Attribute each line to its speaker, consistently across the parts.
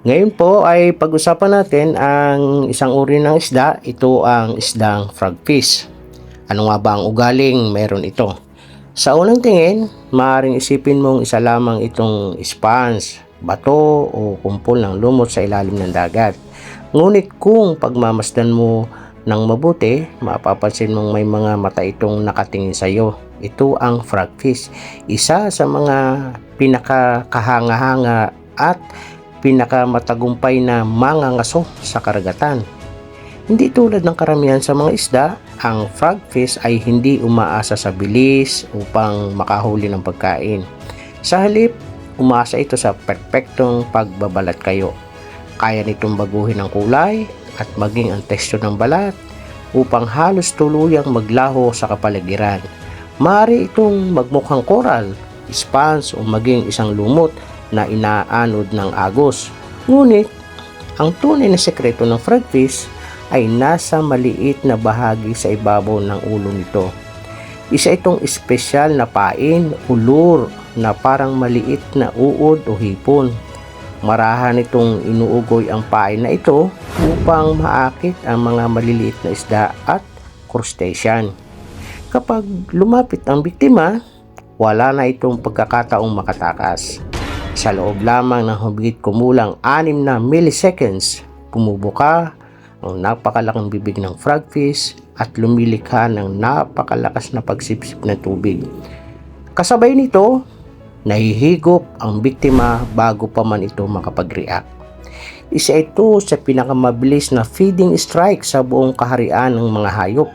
Speaker 1: Ngayon po ay pag-usapan natin ang isang uri ng isda. Ito ang isdang frogfish. Ano nga ba ang ugaling meron ito? Sa unang tingin, maaaring isipin mong isa lamang itong sponge, bato o kumpol ng lumot sa ilalim ng dagat. Ngunit kung pagmamasdan mo ng mabuti, mapapansin mong may mga mata itong nakatingin sa iyo. Ito ang frogfish, isa sa mga pinakakahanga-hanga at pinakamatagumpay na mangangaso sa karagatan. Hindi tulad ng karamihan sa mga isda, ang frogfish ay hindi umaasa sa bilis upang makahuli ng pagkain. Sa halip, umaasa ito sa perpektong pagbabalat kayo. Kaya nitong baguhin ang kulay at maging ang teksturo ng balat upang halos tuluyang maglaho sa kapaligiran. Maaari itong magmukhang koral, sponge o maging isang lumot na inaanod ng agos. Ngunit, ang tunay na sekreto ng frogfish ay nasa maliit na bahagi sa ibabaw ng ulo nito. Isa itong espesyal na pain o lure na parang maliit na uod o hipon. Marahan itong inuugoy ang pain na ito upang maakit ang mga maliliit na isda at crustacean. Kapag lumapit ang biktima, wala na itong pagkakataong makatakas. Sa loob lamang ng higit kumulang 6 na milliseconds, bumubuka ang napakalaking bibig ng frogfish at lumilikha ng napakalakas na pagsipsip ng tubig. Kasabay nito, nahihigop ang biktima bago pa man ito makapag-react. Isa ito sa pinakamabilis na feeding strike sa buong kaharian ng mga hayop.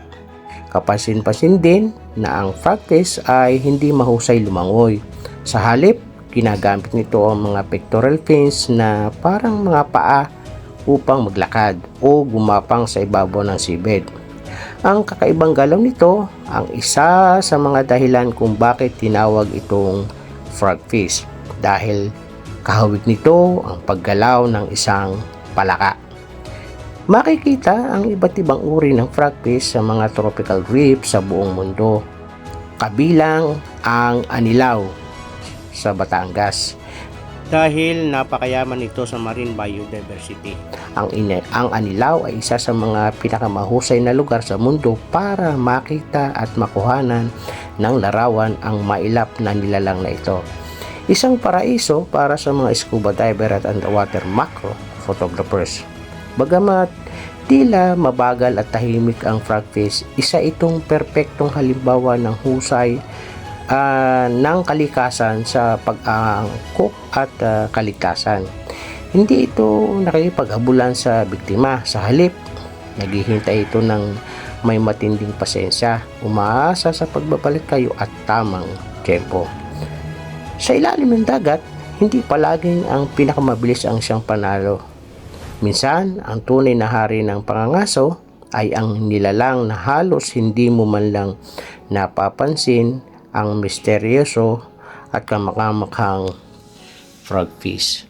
Speaker 1: Kapansin-pansin din na ang frogfish ay hindi mahusay lumangoy. Sa halip, ginagamit nito ang mga pectoral fins na parang mga paa upang maglakad o gumapang sa ibabaw ng seabed. Ang kakaibang galaw nito ang isa sa mga dahilan kung bakit tinawag itong frogfish, dahil kahawig nito ang paggalaw ng isang palaka. Makikita ang iba't ibang uri ng frogfish sa mga tropical reef sa buong mundo, kabilang ang anilaw sa Batangas, dahil napakayaman ito sa marine biodiversity. Ang anilaw ay isa sa mga pinakamahusay na lugar sa mundo para makita at makuhanan ng larawan ang mailap na nilalang na ito. Isang paraiso para sa mga scuba diver at underwater macro photographers. Bagamat tila mabagal at tahimik ang frogfish, isa itong perpektong halimbawa ng husay ng kalikasan sa pag-angkop at kaligtasan. Hindi ito nakikipaghabulan sa biktima. Sa halip, naghihintay ito ng may matinding pasensya, umaasa sa pagbabalik kayo at tamang tempo. Sa ilalim ng dagat, hindi palaging ang pinakamabilis ang siyang panalo. Minsan, ang tunay na hari ng pangangaso ay ang nilalang na halos hindi mo man lang napapansin, ang misteryoso at kamakamakang frogfish.